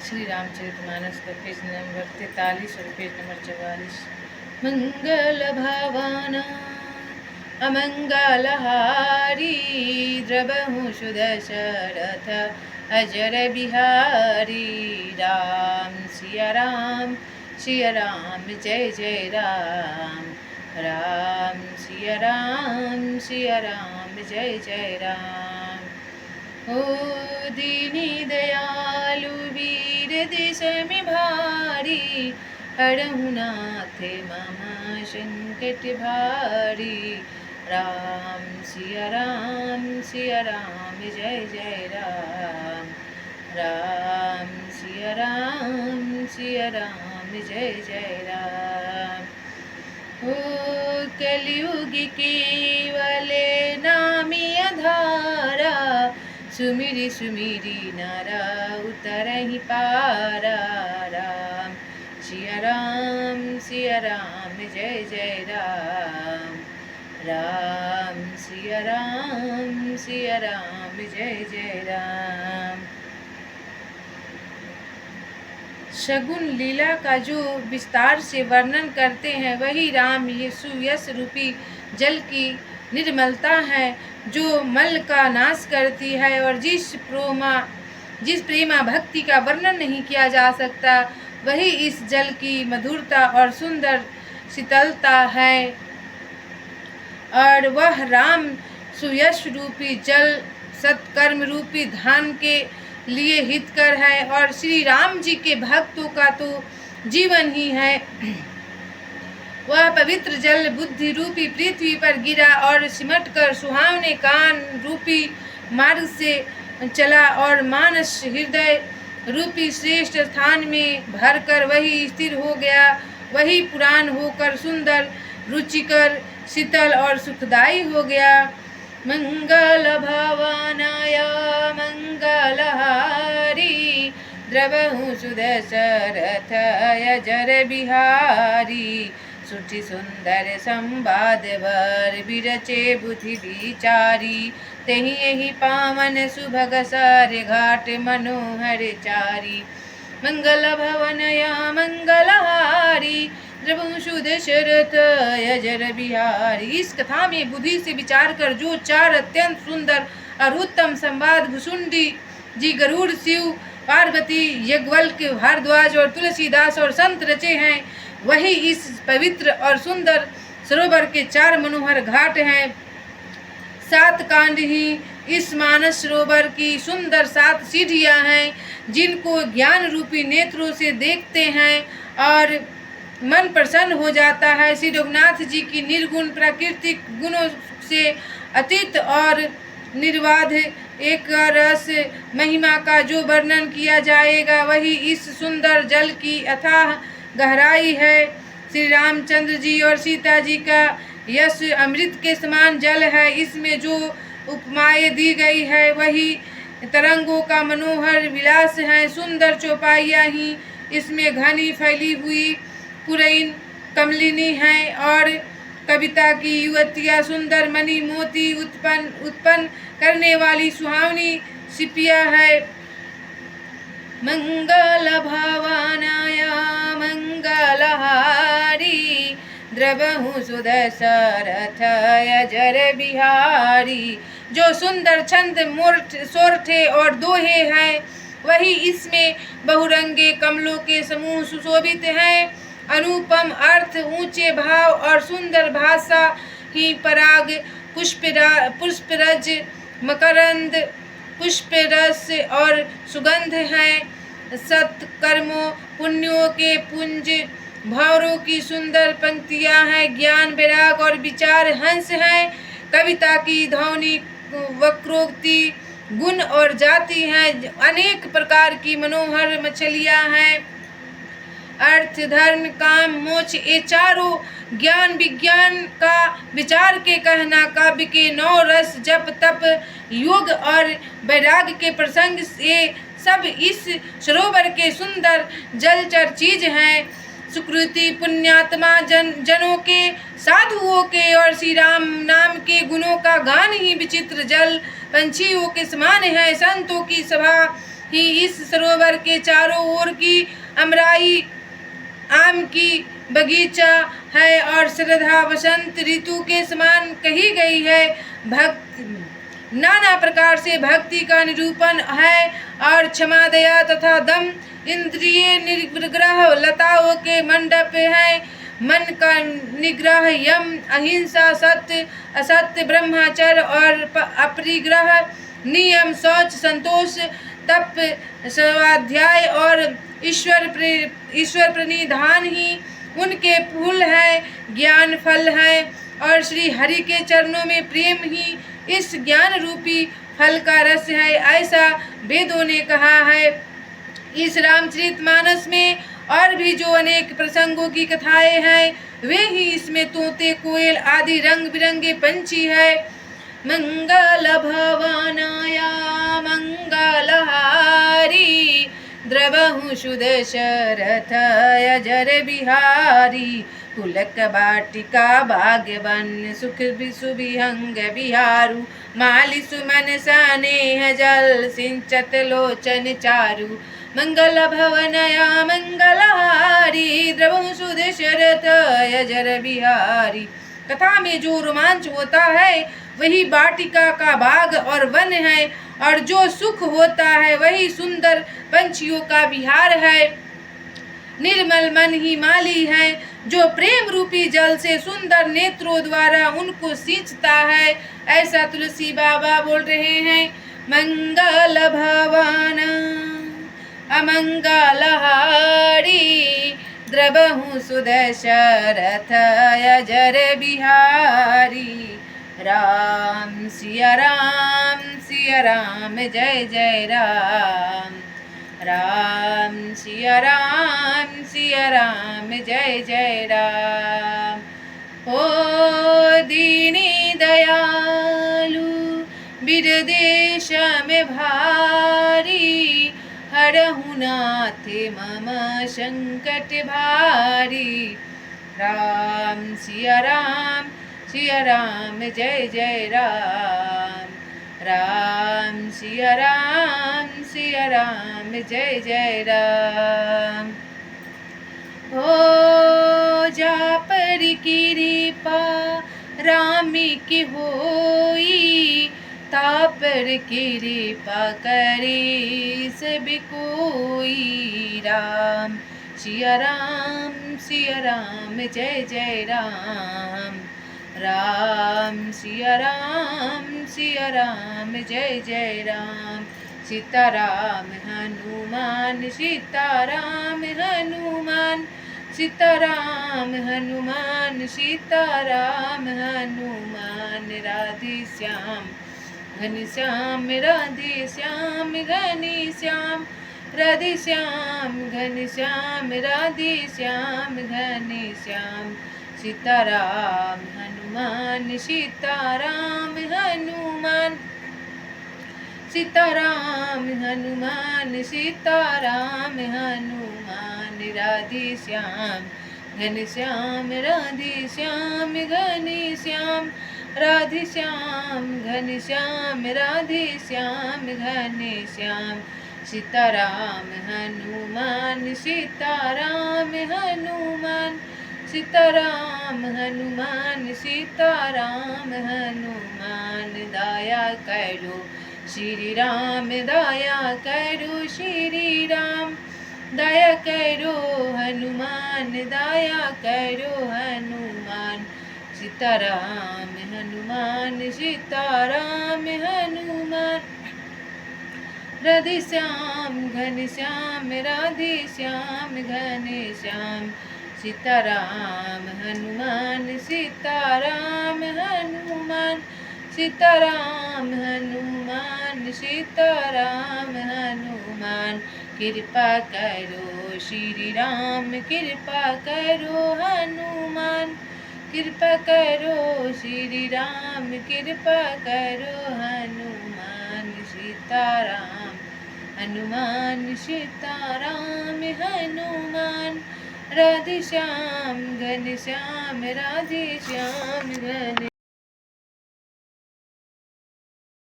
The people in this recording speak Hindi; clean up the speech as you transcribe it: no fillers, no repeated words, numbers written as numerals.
श्री रामचरितमानस का पेज नंबर 43 और पेज नंबर 44। मंगल भावाना अमंगलहारी द्रवहु सुदशरथ अजर बिहारी। राम सिया राम जय जय राम। राम सिया राम जय जय राम। ओ दीनी दयालु वीर दिशमि भारी हरहु नाथ मम संकट भारी। राम सिया राम जय जय राम। राम सिया राम जय जय राम। ओ कलियुग केवल नामी आधारा सुमिरी सुमिरी नारा उतरहि पारा। राम सिया राम जय जय राम। राम सिया राम जय जय राम। शगुन लीला का जो विस्तार से वर्णन करते हैं वही राम यीशु यश रूपी जल की निर्मलता है जो मल का नाश करती है। और जिस प्रेमा भक्ति का वर्णन नहीं किया जा सकता वही इस जल की मधुरता और सुंदर शीतलता है। और वह राम सुयश रूपी जल सत्कर्म रूपी धान के लिए हितकर है। और श्री राम जी के भक्तों का तो जीवन ही है। वह पवित्र जल बुद्धि रूपी पृथ्वी पर गिरा और सिमट कर सुहावने कान रूपी मार्ग से चला और मानस हृदय रूपी श्रेष्ठ स्थान में भरकर वही स्थिर हो गया। वही पुराण होकर सुंदर रुचिकर शीतल और सुखदायी हो गया। मंगल भावानाय मंगलहारी द्रवहु सुदशरथ अजर बिहारी। सुचि सुंदर संवाद वर बिरचे बुद्धि विचारी। तेहि यही पावन सुभग सार घाट मनोहर चारी। मंगल भवनया मंगलहारी द्रवहु सुदशरथ अजर बिहारी। इस कथा में बुद्धि से विचार कर जो चार अत्यंत सुंदर और उत्तम संवाद भुसुंडी जी, गरुड़, शिव, पार्वती, यज्ञवल्क्य, भारद्वाज और तुलसीदास और संत रचे हैं वही इस पवित्र और सुंदर सरोवर के चार मनोहर घाट हैं। 7 कांड ही इस मानस सरोवर की सुंदर 7 सीढ़ियां हैं जिनको ज्ञान रूपी नेत्रों से देखते हैं और मन प्रसन्न हो जाता है। श्री रघुनाथ जी की निर्गुण प्राकृतिक गुणों से अतीत और निर्बाध एक रस महिमा का जो वर्णन किया जाएगा वही इस सुंदर जल की अथाह गहराई है। श्री रामचंद्र जी और सीता जी का यश अमृत के समान जल है। इसमें जो उपमाएं दी गई है वही तरंगों का मनोहर विलास है। सुंदर चौपाइयाँ ही इसमें घनी फैली हुई पुरैन कमलिनी हैं और कविता की युवतियाँ सुंदर मणि मोती उत्पन्न करने वाली सुहावनी सिपिया है। मंगल भावानाय मंगलहारी द्रवहु सुदशरथ अजर बिहारी। जो सुंदर छंद सोरठे और दोहे हैं वही इसमें बहुरंगे कमलों के समूह सुशोभित हैं। अनुपम अर्थ, ऊंचे भाव और सुंदर भाषा ही पराग, पुष्परज, मकरंद, पुष्परस और सुगंध हैं। सत्कर्मों पुण्यों के पुंज भावों की सुंदर पंक्तियां हैं। ज्ञान वैराग और विचार हंस हैं। कविता की ध्वनि वक्रोक्ति गुण और जाति हैं। अनेक प्रकार की मनोहर मछलियां हैं। अर्थ धर्म काम मोक्ष ये चारों ज्ञान विज्ञान का विचार के कहना काव्य के 9 रस जप तप योग और वैराग्य के प्रसंग ये सब इस सरोवर के सुंदर जलचर चीज हैं। सुकृति पुण्यात्मा जनों के साधुओं के और श्री राम नाम के गुणों का गान ही विचित्र जल पंछियों के समान है। संतों की सभा ही इस सरोवर के चारों ओर की अमराई आम की बगीचा है और श्रद्धा वसंत ऋतु के समान कही गई है। भक्त नाना प्रकार से भक्ति का निरूपण है और क्षमा दया तथा दम इंद्रिय निग्रह लताओं के मंडप है। मन का निग्रह यम अहिंसा सत्य असत्य ब्रह्मचर्य और अपरिग्रह नियम शौच संतोष तप स्वाध्याय और ईश्वर प्रणिधान ही उनके फूल है, ज्ञान फल है और श्री हरि के चरणों में प्रेम ही इस ज्ञान रूपी फल का रस है, ऐसा वेदों ने कहा है। इस रामचरितमानस में और भी जो अनेक प्रसंगों की कथाएं हैं वे ही इसमें तोते कोयल आदि रंग बिरंगे पंछी है। मंगल भवनाया मंगलहारी द्रवहु सुदशरथ अजर बिहारी पुलक बाटिका भाग्यवन सुख सुविहंग बिहारू माली सुमन सनेह जल सिंचत लोचन चारु मंगल भवनया मंगलहारी द्रवहु सुदशरथ अजर बिहारी। कथा में जो रोमांच होता है वही वाटिका का बाग और वन है और जो सुख होता है वही सुंदर पंछियों का विहार है। निर्मल मन ही माली है जो प्रेम रूपी जल से सुंदर नेत्रों द्वारा उनको सींचता है, ऐसा तुलसी बाबा बोल रहे हैं। मंगल भवन अमंगलहारी द्रवहु सुदशरथ अजर बिहारी। राम सिया राम जय जय राम। राम सिया राम जय जय राम। ओ दीनी दयालु विरदेश में भारी हरहु नाथ मम संकट भारी। राम सिया राम जय जय राम। राम सिया राम जय जय राम। हो जा पर कृपा राम की होई तापर कृपा करे सब कोई। राम सिया राम जय जय राम। राम सिया राम जय जय राम। सीताराम हनुमान सीताराम हनुमान सीताराम हनुमान सीताराम हनुमान। राधे श्याम घनश्याम राधे श्याम घनश्याम राधे श्याम घनश्याम राधे श्याम घनश्याम। सीताराम हनुमान सीताराम हनुमान सीताराम हनुमान सीताराम हनुमान। राधे श्याम घनश्याम राधे श्याम घनश्याम राधे श्याम घनश्याम राधे श्याम घनश्याम। सीताराम हनुमान सीताराम हनुमान सीताराम हनुमान सीताराम हनुमान। दया करो श्री राम दया करो श्री राम दया करो हनुमान दया करो हनुमान। सीताराम हनुमान सीताराम हनुमान। राधे श्याम घनश्याम राधे श्याम घनश्याम। सीताराम हनुमान सीताराम हनुमान सीताराम हनुमान सीताराम हनुमान। कृपा करो श्री राम कृपा करो हनुमान कृपा करो श्री राम कृपा करो हनुमान। सीताराम हनुमान सीताराम हनुमान। राधे श्याम घनश्याम राधे श्याम घन